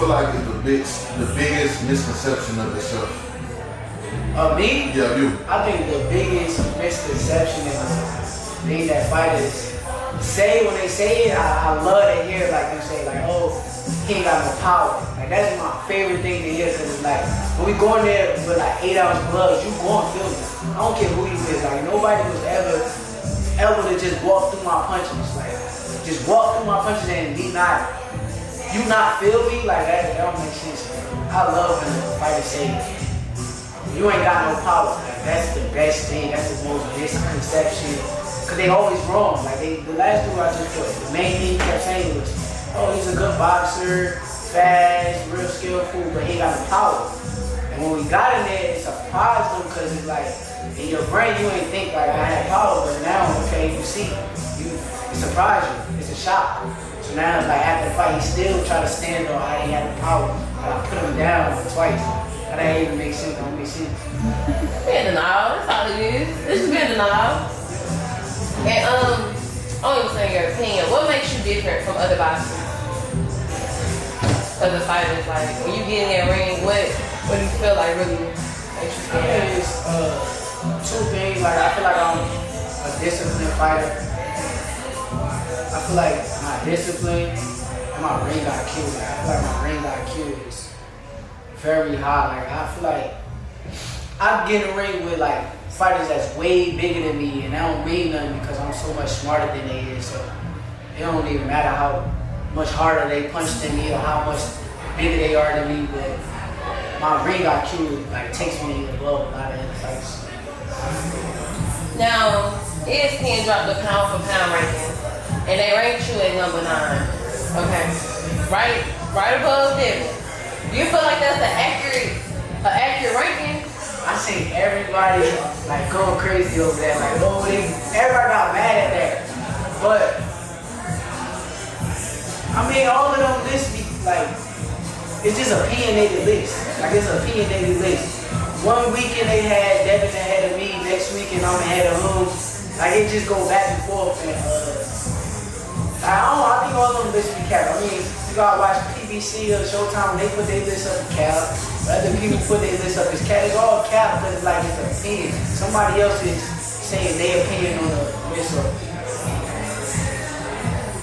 feel like is the biggest misconception of yourself? Of me? Yeah, you. I think the biggest misconception is things that fighters say when they say it. I love to hear like them say like, oh, he ain't got no power. Like that's my favorite thing to hear because it's like when we go in there with like 8-ounce gloves, you gon' feel me. I don't care who you is. Like nobody was ever to just walk through my punches. Like just walk through my punches and be not. You not feel me? Like that don't make sense. I love when the fighter say you ain't got no power. Like, that's the best thing. That's the most misconception. Cause they always wrong. Like the last dude I just put, the main thing he kept saying was, oh, he's a good boxer, fast, real skillful, but he ain't got no power. And when we got in there, it surprised them because it's like in your brain you ain't think like I had power, but now okay, you see, it surprised you. It's a shock. So now it's like after the fight, he still try to stand on I didn't have the power, but I put him down twice. That ain't even make sense. Don't make sense. Being denial. That's all it is. It's just being denial. And I want you to say your opinion. What makes you different from other boxers? Other fighters, like when you get in that ring, what do you feel like really makes you stand out? It's two things. Like I feel like I'm a disciplined fighter. I feel like my discipline and my ring IQ. Like I feel like my ring IQ is very high. Like I feel like I get in the ring with like fighters that's way bigger than me, and that don't mean nothing because I'm so much smarter than they is. So it don't even matter how much harder they punch than me or how much bigger they are than me. But my ring IQ like takes me above a lot of other fights. Now, ESPN dropped the pound for pound rankings, and they ranked you at number 9. Okay, right above Devin. Do you feel like that's an accurate ranking? I seen everybody like going crazy over that. Like, oh, everybody got mad at that. But I mean, all of them lists be like, it's just opinionated list. Like it's an opinionated list. One weekend they had Devin ahead of me, next weekend I'm ahead of him. Like it just go back and forth. And I think all of them lists be capped. I mean, you gotta watch PBC or Showtime, they put their list up cap. Other people put their list up as cap. It's all cap because it's like it's an opinion. Somebody else is saying their opinion on the list.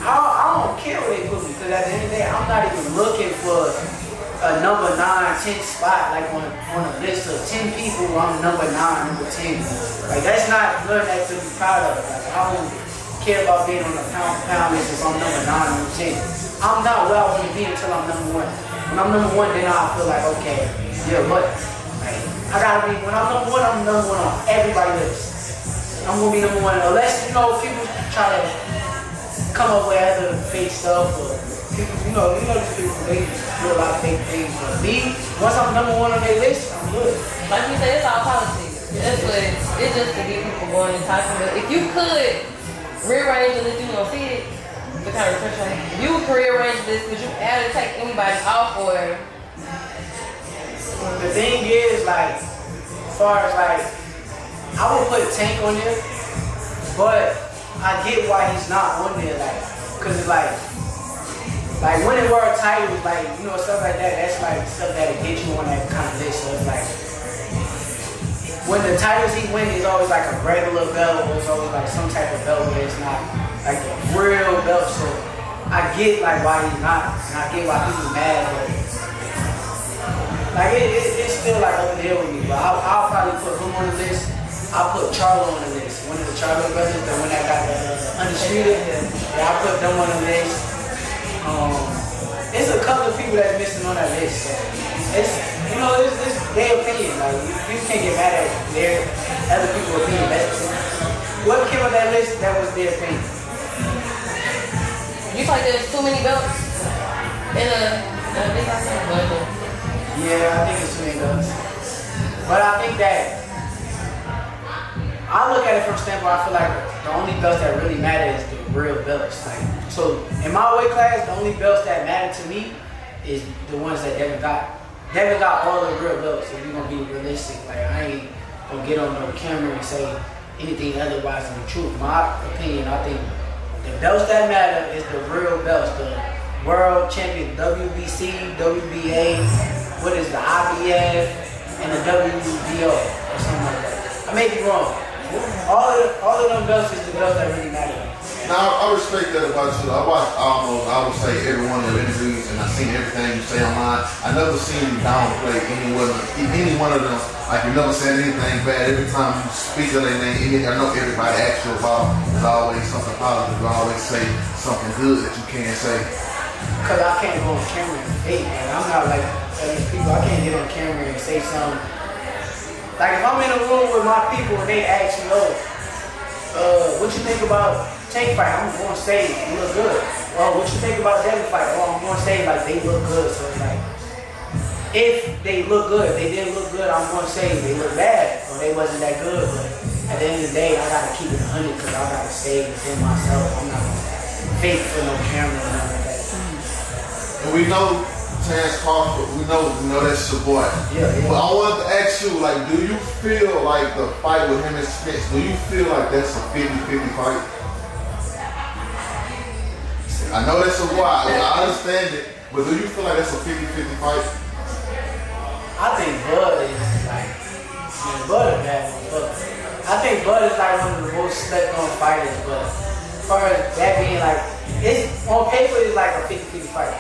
I don't care where they put me because at the end of the day, I'm not even looking for a number 9, 10 spot like on a list of 10 people. I'm number 9, number 10. Like that's not nothing that to be proud of. Like, I don't care about being on the pound list if I'm number 9, number 10. I'm not where I want to be until I'm number 1. When I'm number 1, then I feel like okay, yeah, but like, I gotta be. When I'm number 1, I'm number 1 on everybody's list. I'm gonna be number 1 unless people try to come up with other fake stuff or people, these people, they do a lot of fake things. But me, once I'm number 1 on their list, I'm good. Like you said, it's all politics. That's what it's just to get people going and talking. But if you could rearrange the list, you don't see it, to kind of refresh on it. If you would rearrange this, would you add or take anybody off or? The thing is, like, as far as like, I would put Tank on there, but I get why he's not on there, like, cause it's like winning world titles, like, stuff like that, that's like stuff that'll get you on that kind of list. So it's like, when the titles he wins is always like a regular belt, or it's always like some type of belt where it's not like a real belt. So I get like why he's not, and I get why people mad, but like it's still like over there with me. But I'll probably put him on the list. I'll put Charlo on the list. One of the Charlo brothers, the one that got the Undisputed. Yeah, I'll put them on the list. There's a couple of people that's missing on that list. So it's their opinion. Like you can't get mad at their other people's opinion. Whoever came on that list, that was their opinion. You feel like there's too many belts in a big box? Yeah, I think it's too many belts. But I think that I look at it from a standpoint, I feel like the only belts that really matter is the real belts. Like, so in my weight class, the only belts that matter to me is the ones that Devin got. Devin got all the real belts, if you're gonna be realistic. Like I ain't gonna get on no camera and say anything otherwise than the truth. My opinion, I think the belts that matter is the real belts, the world champion, WBC, WBA, what is the IBF, and the WBO or something like that. I may be wrong. All of them belts is the belts that really matter. Now, I respect that about you. I watched almost, I would say, every one of your interviews, and I've seen everything you say online. I never seen you downplay any one of them. Like, you never said anything bad. Every time you speak of their name, I know everybody asks you about, there's always something positive. You always say something good that you can't say. Because I can't go on camera and fake, man. I'm not like these people. I can't get on camera and say something. Like, if I'm in a room with my people and they ask me, what you think about Tank fight? I'm going to say, you look good. Or what you think about Devin fight? Oh, I'm going to say, like, they look good. So it's like, if they look good, if they didn't look good, I'm going to say they look bad or they wasn't that good. But at the end of the day, I got to keep it 100 because I got to stay within myself. I'm not going to fake for no camera or nothing like that. And we know Terrence Crawford, we know that's your boy. Yeah. But I wanted to ask you, like, do you feel like the fight with him and Spence, do you feel like that's a 50-50 fight? I know that's a wild, I understand it, but do you feel like that's a 50-50 fight? I think Bud is like, Bud is bad motherfucker. I think Bud is like one of the most slept on fighters, but as far as that being like, it's on paper it's like a 50-50 fight.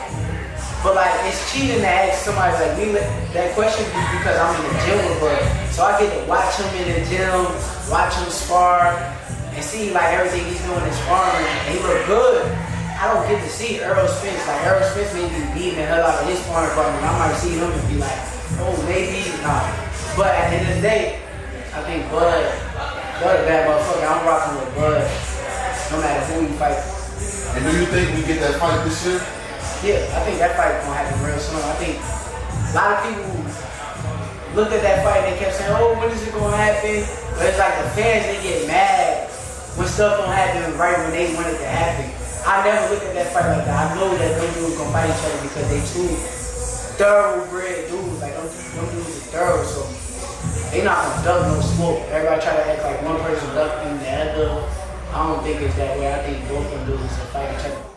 But like, it's cheating to ask somebody like me that question because I'm in the gym with Bud. So I get to watch him in the gym, watch him spar, and see like everything he's doing in sparring, and he look good. I don't get to see Earl Spence. Like Earl Spence may be beating the hell out of his sparring partner, and I might see him and be like, oh, maybe, nah. But at the end of the day, I think Bud is a bad motherfucker. I'm rocking with Bud, no matter who you fight. And do you think we get that fight this year? Yeah, I think that fight gonna happen real soon. I think a lot of people looked at that fight and they kept saying, oh, when is it gonna happen? But it's like the fans, they get mad when stuff don't happen right when they want it to happen. I never looked at that fight like that. I know that them dudes gonna fight each other because they two thoroughbred dudes. Like them dudes are thorough, so they not gonna duck no smoke. Everybody try to act like one person ducking the other. I don't think it's that way. I think both of them dudes will fight each other.